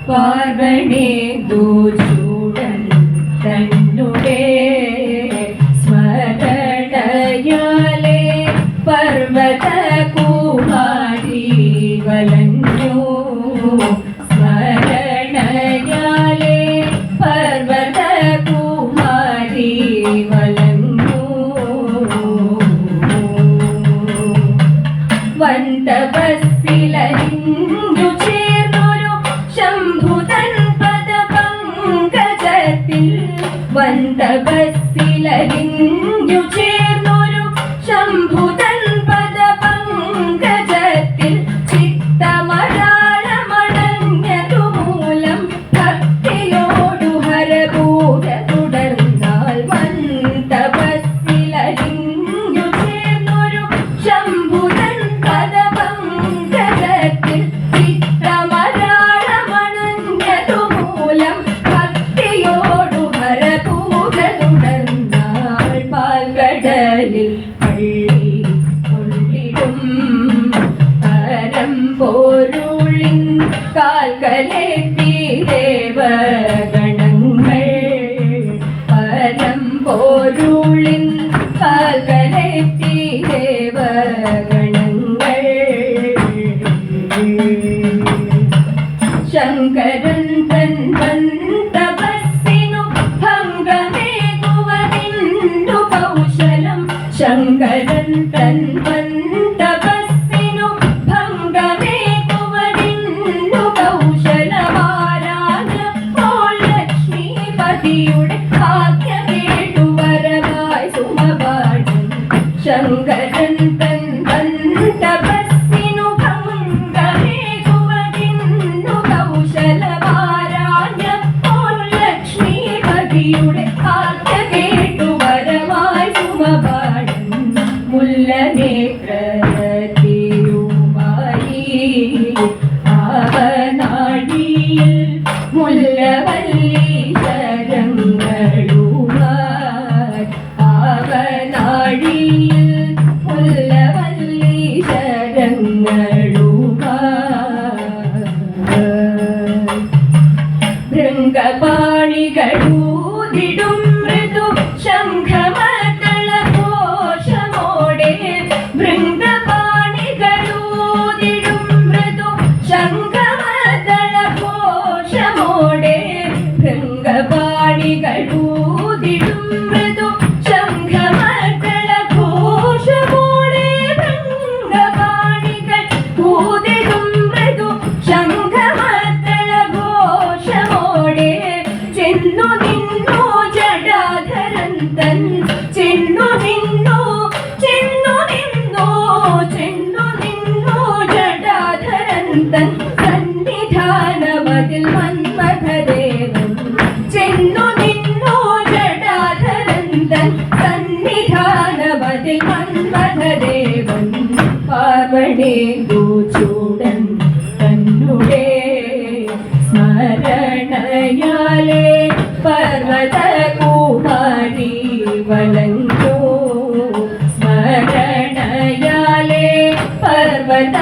പാർവണേന്ദു ചൂടൻ തന്നുടെ സ്മരണയാലേ പർവത കുമാരി വലഞ്ഞു സ്മരണയാലേ പർവത കുമാരി വലഞ്ഞു വന്തവസ്സിലരിഞ്ഞു ചേർന്നൊരു ശംഭുതൻ പദപങ്കജത്തിൽ വന്തവസ്സിലരിഞ്ഞു ചേർന്നൊരു ശംഭുതൻ പദപങ്കജത്തിൽ ചിത്തമരാളമണഞ്ഞതു മൂലം ഭക്തിയോടു ഹരപൂജ തുടർന്നാൽ വന്തവസ്സിലരിഞ്ഞു ചേർന്നൊരു ശംഭുതൻ പദപങ്കജത്തിൽ ചിത്തമരാളമണഞ്ഞതു മൂലം ഭക്തിയോടു ഹരപൂജ തുടർന്നാൽ പാൽകടലിൽ പള്ളി കൊണ്ടിടും പരമ്പൊരുളിൻ കാൽക്കലെത്തി ദേവഗണങ്ങൾ പരമ്പൊരുളിൻ കാൽക്കലെത്തി ദേവഗണങ്ങൾ ശങ്കരൻ തൻ തപസ്സിനു ഭംഗമേകുവതിന്നു കൗശലം ശങ്കരൻ തൻ തപസ്സിനു ഭംഗമേകുവതിന്നു കൗശലമാരാഞ്ഞപ്പോൾ ലക്ഷ്മീപതിയുടെ ആജ്ഞ കേട്ടു വരവായി സുമപാഠം ശങ്കരൻ തൻ തപസ്സിനു ഭംഗമേകുവതിന്നു കൗശലമാരാഞ്ഞപ്പോൾ ലക്ഷ്മീപതിയുടെ ആജ്ഞ കേട്ടു വരവായി സുമപാഠം മുല്ലനേത്രയുമായി ആവനാഴിയിൽ മുല്ലവല്ലി ശരങ്ങളുമായി ആവനാഴിയിൽ മുല്ലവല്ലി ശരങ്ങളുമായി ഭൃംഗപാണികളൂതിടും മൃദു ശംഖമകളഘോഷമോടെ ഭൃംഗപാണികളൂതിടും മൃദു ശംഖമകളഘോഷമോടെ ഭൃംഗപാണികളൂതിടും മൃദു ശംഖമകളഘോഷമോടെ ഭൃംഗപാണികൾ ഊതിടും മൃദു ശംഖമകളഘോഷമോടെ ചെന്നു നിന്നു ജടാധരൻ തൻ ചെന്നു നിന്നു ജടാധരൻ തൻ സന്നിധാനമതിൽ മന്മഥദേവൻ ചെന്നു നിന്നു ജടാധരൻ തൻ സന്നിധാനമതിൽ മന്മഥദേവൻ പാർവണേന്ദു ചൂടൻ തന്നുടെ സ്മരണയാലേ പർവത കുമാരി വലഞ്ഞു സ്മരണയാലേ പർവത